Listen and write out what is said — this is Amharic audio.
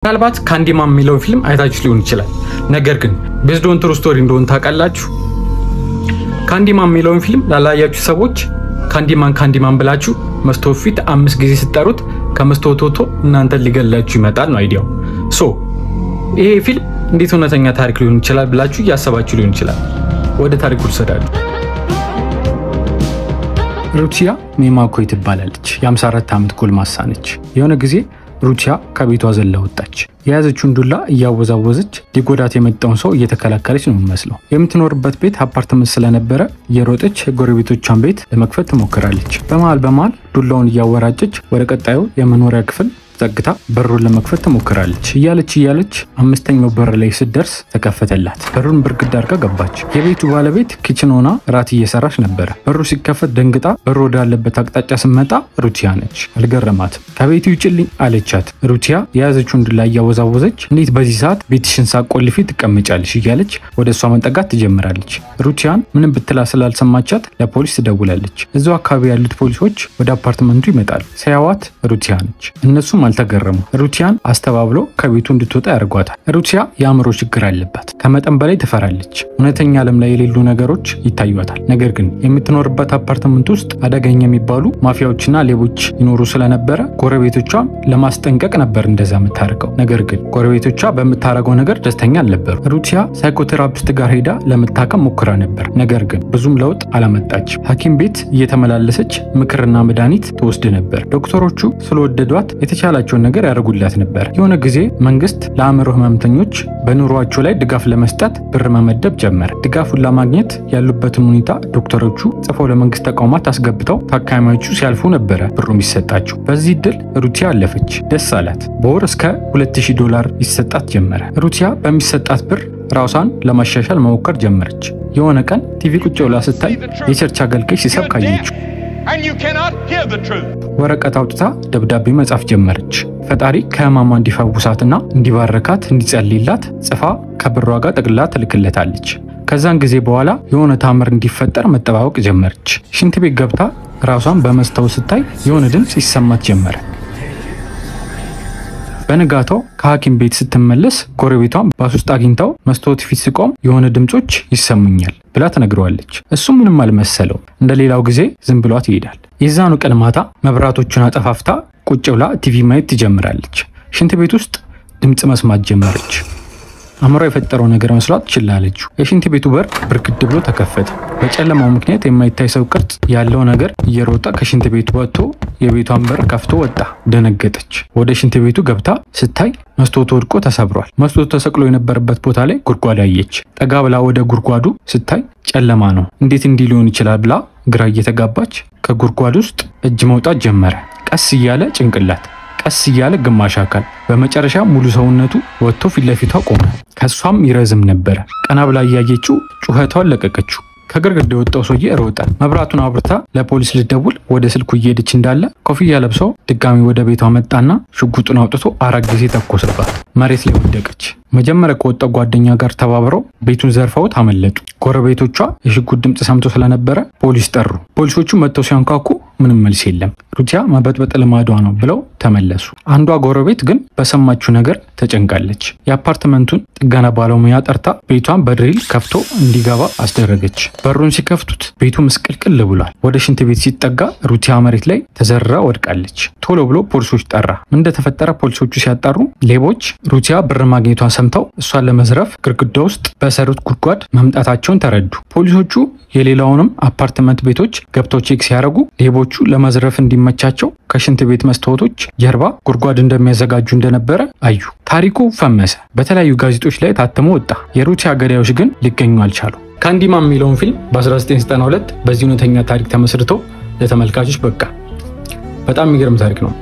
ምናልባት ካንዲማን የሚለው ፊልም አይታችሁ ሊሆን ይችላል። ነገር ግን ቤዝድ ኦን ትሩ ስቶሪ እንደሆነ ታውቃላችሁ። ካንዲማን የሚለው ፊልም ላላያችሁ ሰዎች ካንዲማን ብላችሁ መስታወት ፊት 5 ጊዜ ስትጠሩት ከመስታወት ወጥቶ እናንተ ሊገላችሁ ይመጣል ነው አይዲያው። ይሄ ፊልም እንዴት እውነተኛ ታሪክ ሊሆን ይችላል ብላችሁ ያሰባችሁ ሊሆን ይችላል። ወደ ታሪኩ ልሰዳችሁ። ሩቺያ ሜማኮ ትባላለች። የ54 ዓመት ጎልማሳ ነች። የሆነ ጊዜ ሩቺያ ከቤቷ ዘላ ወጣች። የያዘችውን ዱላ እያወዛወዘች ሊጎዳት የመጣውን ሰው እየተከላከለች ነው የሚመስለው። የምትኖርበት ቤት አፓርትመንት ስለነበረ እየሮጠች ጎረቤቶቿን ቤት ለመክፈት ትሞክራለች። በመሃል ዱላውን እያወራጨች ወደ ቀጣዩ የመኖሪያ ክፍል ተጠግታ በሩን ለመክፈት ትሞክራለች። እያለች አምስተኛው በር ላይ ስትደርስ ተከፈተላት። በሩን ብርግድ አድርጋ ገባች። የቤቱ ባለቤት ኪችን ሆና ራት እየሰራች ነበር። በሩ ሲከፈት ደንግጣ በሩ ወዳለበት አቅጣጫ ስትመጣ ሩቺያ ነች። አልገረማትም። ከቤቱ ውጭልኝ አለቻት። ሩቺያ የያዘችውን ዱላ እያወዛወዘች እንዴት በዚህ ሰዓት ቤትሽን ሳቆልፊ ትቀመጫለሽ እያለች ወደ እሷ መንጠጋት ትጀምራለች። ሩቺያን ምንም ብትላ ስላልሰማቻት ለፖሊስ ትደውላለች። እዛው አካባቢ ያሉት ፖሊሶች ወደ አፓርትመንቱ ይመጣሉ። ሳያዋት ሩቺያ ነች። እነሱም አልተገረሙ። ሩቺያን አስተባብሎ ከቤቱ እንድትወጣ ያርጓታል። ሩቺያ የአእምሮ ችግር አለባት። ከመጠን በላይ ትፈራለች። እውነተኛ ዓለም ላይ የሌሉ ነገሮች ይታዩታል። ነገር ግን የምትኖርበት አፓርትመንት ውስጥ አደገኛ የሚባሉ ማፊያዎችና ሌቦች ይኖሩ ስለነበረ ጎረቤቶቿ ለማስጠንቀቅ ነበር እንደዛ የምታደርገው። ነገር ግን ጎረቤቶቿ በምታረገው ነገር ደስተኛ አልነበሩ። ሩቺያ ሳይኮቴራፒስት ጋር ሄዳ ለመታከም ሞክራ ነበር። ነገር ግን ብዙም ለውጥ አላመጣችም። ሐኪም ቤት እየተመላለሰች ምክርና መድኃኒት ትወስድ ነበር። ዶክተሮቹ ስለወደዷት የተቻላቸውን ነገር ያደርጉላት ነበር። የሆነ ጊዜ መንግስት ለአእምሮ ህመምተኞች በኑሯቸው ላይ ድጋፍ ለመስጠት ብር መመደብ ጀመረ። ድጋፉን ለማግኘት ያሉበትን ሁኔታ ዶክተሮቹ ጽፈው ለመንግስት ተቋማት አስገብተው ታካሚዎቹ ሲያልፉ ነበረ ብሩ የሚሰጣቸው። በዚህ ድል ሩቺያ አለፈች። ደስ አላት። በወር እስከ $2000 ይሰጣት ጀመረ። ሩቺያ በሚሰጣት ብር ራሷን ለማሻሻል መሞከር ጀመረች። የሆነ ቀን ቲቪ ቁጭ ብላ ስታይ የቸርች አገልጋይ ሲሰብክ አየችው። ወረቀት አውጥታ ደብዳቤ መጻፍ ጀመረች። ፈጣሪ ከህማማ እንዲፈውሳትና እንዲባረካት እንዲጸልይላት ጽፋ ከብሯ ጋር ጠቅልላ ትልክለታለች። ከዛን ጊዜ በኋላ የሆነ ታምር እንዲፈጠር መጠባበቅ ጀመረች። ሽንት ቤት ገብታ ራሷን በመስታወት ስታይ የሆነ ድምጽ ይሰማት ጀመረ። በነጋታው ከሐኪም ቤት ስትመለስ ጎረቤቷን ባስ ውስጥ አግኝታው መስታወት ፊት ሲቆም የሆነ ድምጾች ይሰሙኛል ብላ ተነግረዋለች። እሱ ምንም አልመሰለው። እንደሌላው ጊዜ ዝም ብሏት ይሄዳል። የዛኑ ቀን ማታ መብራቶቹን አጠፋፍታ ቁጭ ብላ ቲቪ ማየት ትጀምራለች። ሽንት ቤት ውስጥ ድምጽ መስማት ጀመረች። አምሮ የፈጠረው ነገር መስሏት ችላለች። የሽንት ቤቱ በር ብርግድ ብሎ ተከፈተ። በጨለማው ምክንያት የማይታይ ሰው ቅርጽ ያለው ነገር እየሮጠ ከሽንት ቤቱ ወጥቶ የቤቷን በር ከፍቶ ወጣ። ደነገጠች። ወደ ሽንት ቤቱ ገብታ ስታይ መስታወቱ ወድቆ ተሰብሯል። መስታወቱ ተሰቅሎ የነበረበት ቦታ ላይ ጉድጓድ አየች። ጠጋ ብላ ወደ ጉድጓዱ ስታይ ጨለማ ነው። እንዴት እንዲህ ሊሆን ይችላል ብላ ግራ እየተጋባች ከጉድጓዱ ውስጥ እጅ መውጣት ጀመረ። ቀስ እያለ ጭንቅላት፣ ቀስ እያለ ግማሽ አካል፣ በመጨረሻ ሙሉ ሰውነቱ ወጥቶ ፊት ለፊቷ ቆመ። ከሷም ይረዝም ነበር። ቀና ብላ እያየችው ጩኸቷን ለቀቀችው። ከግርግዳው የወጣው ሰውዬ ሮጠ። መብራቱን አብርታ ለፖሊስ ልትደውል ወደ ስልኩ እየሄደች እንዳለ ኮፍያ ለብሶ ድጋሚ ወደ ቤቷ መጣና ሽጉጡን አውጥቶ 4 ጊዜ ተኮሰባት። መሬት ላይ ወደቀች። መጀመሪያ ከወጣው ጓደኛ ጋር ተባብረው ቤቱን ዘርፈውት አመለጡ። ጎረቤቶቿ የሽጉጥ ድምጽ ሰምቶ ስለነበረ ፖሊስ ጠሩ። ፖሊሶቹ መጥተው ሲያንኳኩ ምንም መልስ የለም። ሩቺያ መበጥበጥ ልማዷ ነው ብለው ተመለሱ። አንዷ ጎረቤት ግን በሰማችው ነገር ተጨንቃለች። የአፓርትመንቱን ጥገና ባለሙያ ጠርታ ቤቷን በድሪል ከፍቶ እንዲገባ አስደረገች። በሩን ሲከፍቱት ቤቱ ምስቅልቅል ብሏል። ወደ ሽንት ቤት ሲጠጋ ሩቺያ መሬት ላይ ተዘርራ ወድቃለች። ቶሎ ብሎ ፖሊሶች ጠራ። ምን እንደተፈጠረ ፖሊሶቹ ሲያጣሩ ሌቦች ሩቺያ ብር ማግኘቷን ሰምተው እሷን ለመዝረፍ ግድግዳ ውስጥ በሰሩት ጉድጓድ መምጣታቸውን ተረዱ። ፖሊሶቹ የሌላውንም አፓርትመንት ቤቶች ገብተው ቼክ ሲያደርጉ ሌቦቹ ለመዝረፍ እንዲመቻቸው ከሽንት ቤት መስታወቶች ጀርባ ጉድጓድ እንደሚያዘጋጁ እንደነበረ አዩ። ታሪኩ ፈመሰ። በተለያዩ ጋዜጦች ላይ ታትሞ ወጣ። የሩቺያ ገዳዮች ግን ሊገኙ አልቻሉ። ካንዲማን የሚለውን ፊልም በ1992 በዚህ እውነተኛ ታሪክ ተመስርቶ ለተመልካቾች በቃ። በጣም የሚገርም ታሪክ ነው።